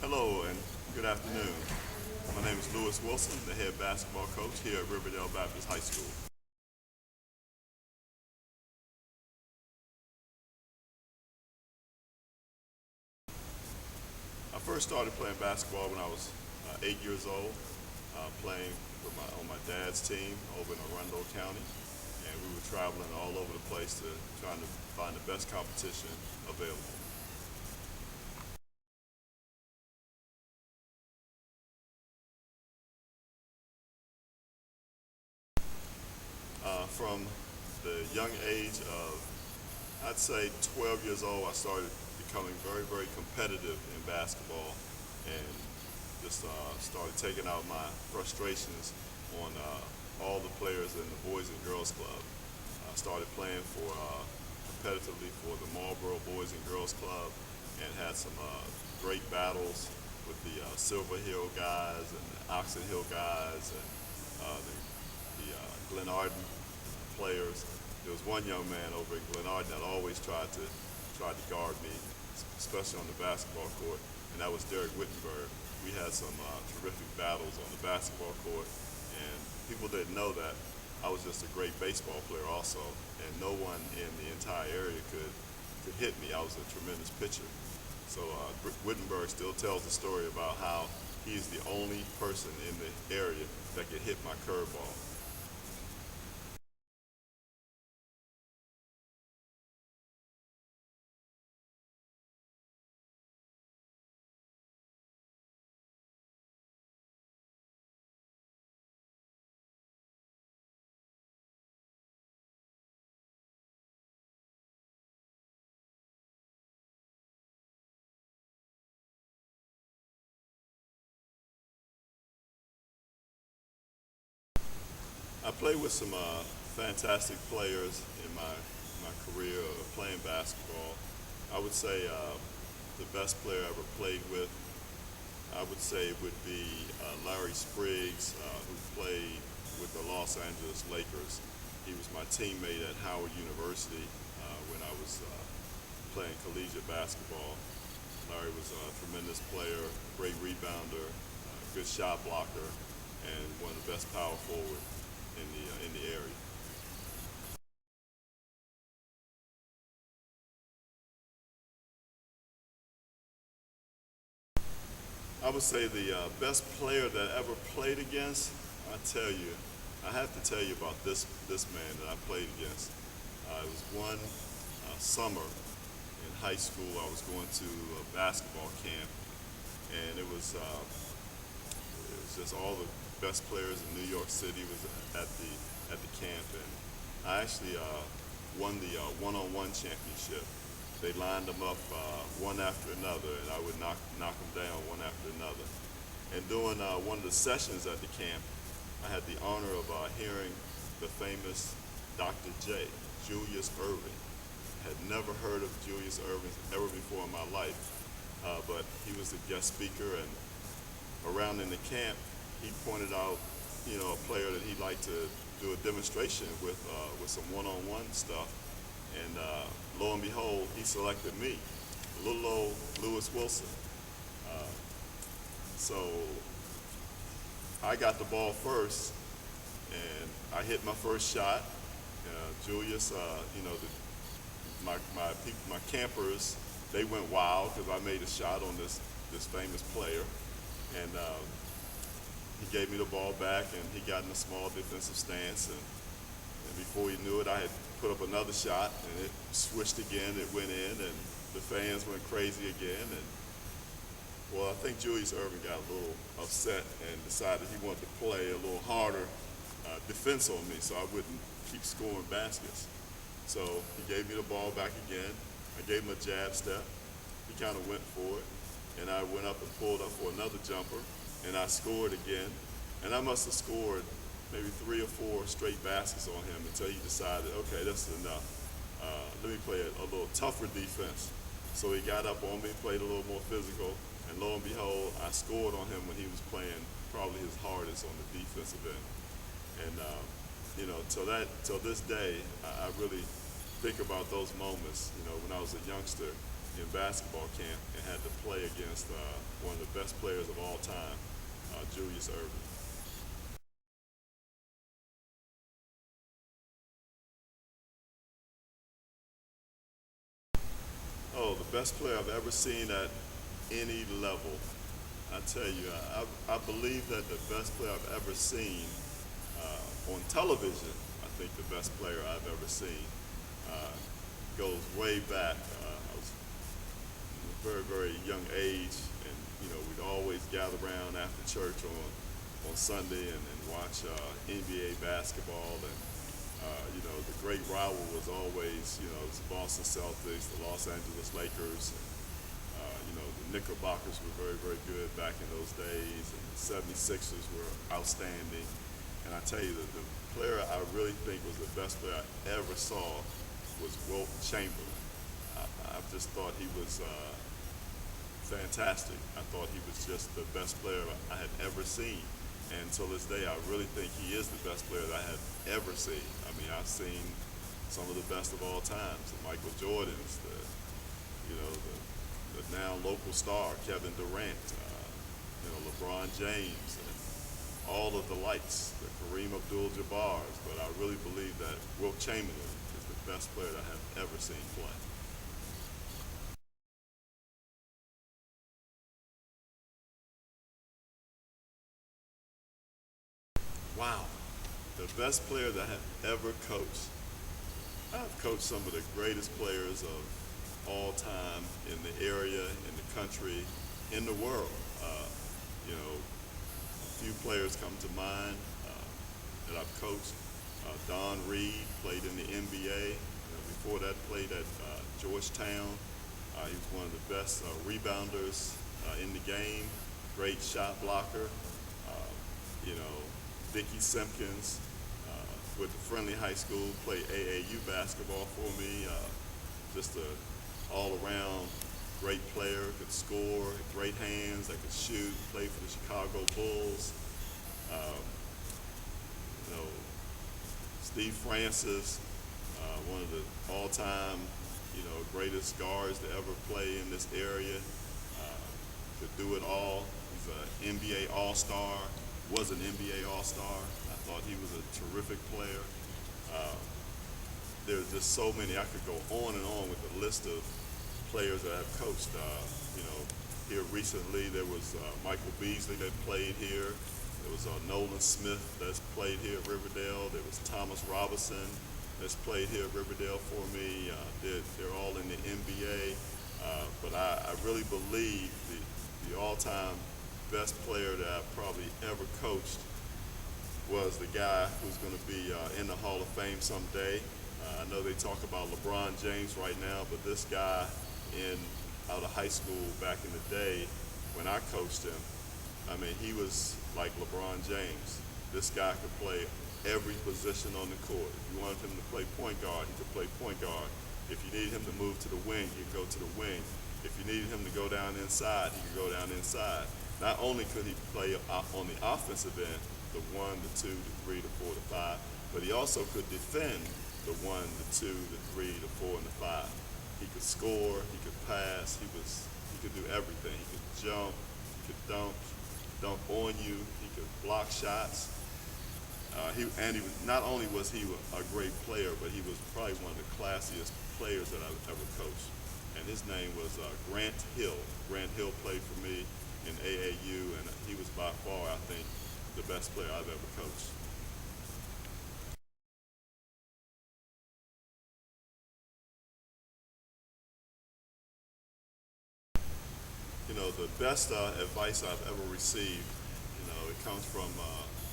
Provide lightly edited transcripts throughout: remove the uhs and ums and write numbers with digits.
Hello and good afternoon. My name is Lewis Wilson, the head basketball coach here at Riverdale Baptist High School. I first started playing basketball when I was 8 years old, playing on my dad's team over in Arundel County, and we were traveling all over the place trying to find the best competition available. From the young age of, I'd say 12 years old, I started becoming very, very competitive in basketball and just started taking out my frustrations on all the players in the Boys and Girls Club. I started playing competitively for the Marlboro Boys and Girls Club and had some great battles with the Silver Hill guys and the Oxon Hill guys and the Glenarden players. There was one young man over in Glenarden that always tried to guard me, especially on the basketball court, and that was Derek Wittenberg. We had some terrific battles on the basketball court, and people didn't know that I was just a great baseball player also, and no one in the entire area could hit me. I was a tremendous pitcher. So Wittenberg still tells the story about how he's the only person in the area that could hit my curveball. I played with some fantastic players in my career of playing basketball. I would say the best player I ever played with, I would say would be Larry Spriggs, who played with the Los Angeles Lakers. He was my teammate at Howard University when I was playing collegiate basketball. Larry was a tremendous player, great rebounder, good shot blocker, and one of the best power forward in the area. I would say the best player that I ever played against. I tell you, I have to tell you about this man that I played against. It was one summer in high school. I was going to a basketball camp, and it was just all the best players in New York City was at the camp, and I actually won the one-on-one championship. They lined them up one after another, and I would knock them down one after another. And during one of the sessions at the camp, I had the honor of hearing the famous Dr. J, Julius Erving. Had never heard of Julius Erving ever before in my life, but he was a guest speaker, and around in the camp, he pointed out, a player that he'd like to do a demonstration with some one-on-one stuff, and lo and behold, he selected me, little old Lewis Wilson. So I got the ball first, and I hit my first shot. Julius, my campers, they went wild because I made a shot on this famous player, and he gave me the ball back, and he got in a small defensive stance, and before he knew it, I had put up another shot, and it switched again, it went in, and the fans went crazy again, and well, I think Julius Erving got a little upset and decided he wanted to play a little harder defense on me so I wouldn't keep scoring baskets. So he gave me the ball back again. I gave him a jab step. He kind of went for it, and I went up and pulled up for another jumper, and I scored again. And I must have scored maybe 3 or 4 straight baskets on him until he decided, okay, this is enough. Let me play a little tougher defense. So he got up on me, played a little more physical, and lo and behold, I scored on him when he was playing probably his hardest on the defensive end. And till this day, I really think about those moments, when I was a youngster in basketball camp and had to play against one of the best players of all time, Julius Erving. Oh, the best player I've ever seen at any level. I tell you, I believe that the best player I've ever seen on television, I think the best player I've ever seen uh, goes way back. I was in a very, very young age, and we'd always gather around after church on Sunday and watch NBA basketball. And the great rival was always the Boston Celtics, the Los Angeles Lakers. The Knickerbockers were very, very good back in those days, and the 76ers were outstanding. And I tell you, the player I really think was the best player I ever saw was Wilt Chamberlain. I just thought he was fantastic. I thought he was just the best player I had ever seen. And until this day, I really think he is the best player that I had ever seen. I mean, I've seen some of the best of all times, the Michael Jordans, the now local star Kevin Durant, LeBron James, and all of the lights, the Kareem Abdul-Jabbars. But I really believe that Wilt Chamberlain is the best player that I have ever seen play. Wow, the best player that I have ever coached. I've coached some of the greatest players of all time in the area, in the country, in the world. A few players come to mind that I've coached. Don Reed played in the NBA. Before that, played at Georgetown. He was one of the best rebounders in the game. Great shot blocker. Vicky Simpkins with the Friendly High School played AAU basketball for me. Just a all-around great player, could score, great hands, that could shoot, played for the Chicago Bulls. Um, Steve Francis, one of the all-time, greatest guards to ever play in this area. Could do it all. He's an NBA All-Star, was an NBA All-Star. I thought he was a terrific player. There's just so many. I could go on and on with the list of players that I've coached. Here recently there was Michael Beasley that played here. There was Nolan Smith that's played here at Riverdale. There was Thomas Robinson that's played here at Riverdale for me. They're all in the NBA. But I really believe the all-time best player that I've probably ever coached was the guy who's going to be in the Hall of Fame someday. I know they talk about LeBron James right now, but this guy out of high school back in the day when I coached him, I mean, he was like LeBron James. This guy could play every position on the court. If you wanted him to play point guard, he could play point guard. If you needed him to move to the wing, he'd go to the wing. If you needed him to go down inside, he could go down inside. Not only could he play on the offensive end, the 1, the 2, the 3, the 4, the 5, but he also could defend the 1, the 2, the 3, the 4, and the 5. He could score, he could pass, he could do everything. He could jump, he could dunk on you, he could block shots. Not only was he a great player, but he was probably one of the classiest players that I've ever coached. And his name was Grant Hill. Grant Hill played for me in AAU, and he was by far, I think, the best player I've ever coached. The best advice I've ever received, it comes from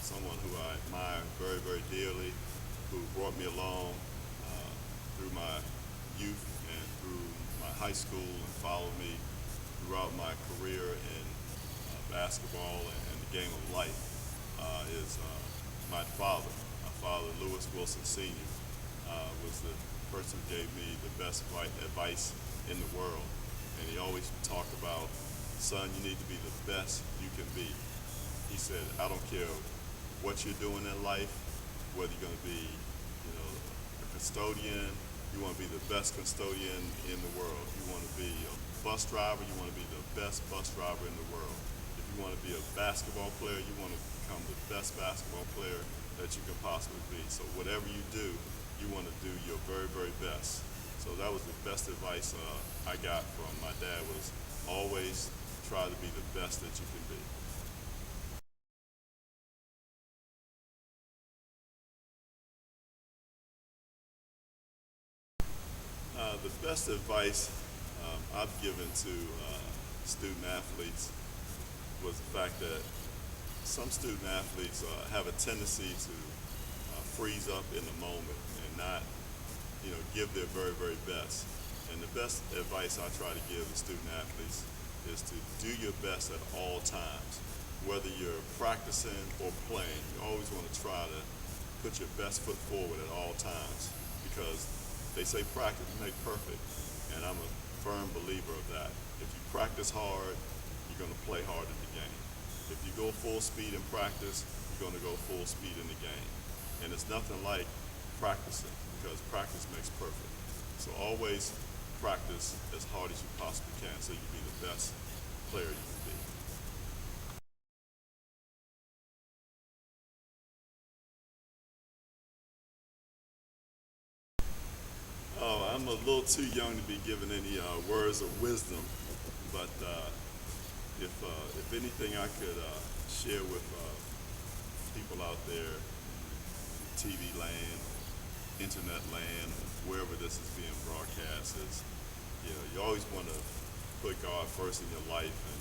someone who I admire very, very dearly, who brought me along through my youth and through my high school and followed me throughout my career in basketball and the game of life, is my father. My father, Lewis Wilson Sr., was the person who gave me the best advice in the world. And he always talked about, son, you need to be the best you can be. He said, I don't care what you're doing in life, whether you're going to be, a custodian, You want to be the best custodian in the world. You want to be a bus driver. You want to be the best bus driver in the world. If you want to be a basketball player, you want to become the best basketball player that you can possibly be. So whatever you do, you want to do your very, very best. So that was the best advice I got from my dad, was always try to be the best that you can be. The best advice I've given to student athletes was the fact that some student athletes have a tendency to freeze up in the moment and not, give their very, very best. And the best advice I try to give the student athletes is to do your best at all times. Whether you're practicing or playing, you always want to try to put your best foot forward at all times, because they say practice make perfect, and I'm a firm believer of that. If you practice hard, you're going to play hard in the game. If you go full speed in practice, you're going to go full speed in the game. And it's nothing like practicing, because practice makes perfect. So always practice as hard as you possibly can so you can be the best player you can be. Oh, I'm a little too young to be given any words of wisdom, but if anything I could share with people out there in TV land, internet land, wherever this is being broadcast, is you always want to put God first in your life and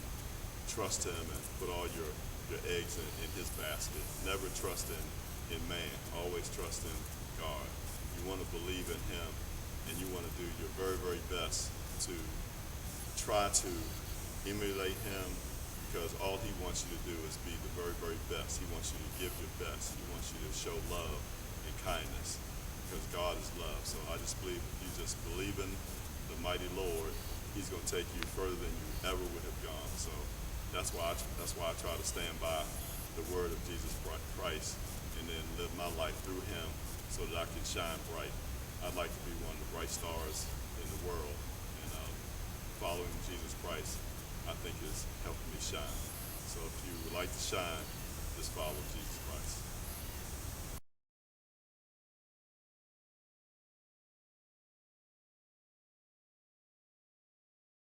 trust Him and put all your eggs in His basket. Never trust in man. Always trust in God. You want to believe in Him, and you want to do your very, very best to try to emulate Him, because all He wants you to do is be the very, very best. He wants you to give your best. He wants you to show love and kindness, because God is love. So I just believe if you just believe in the mighty Lord, He's going to take you further than you ever would have gone. So that's why I try to stand by the word of Jesus Christ, and then live my life through Him so that I can shine bright. I'd like to be one of the bright stars in the world, and following Jesus Christ, I think, is helping me shine. So if you would like to shine, just follow Jesus Christ.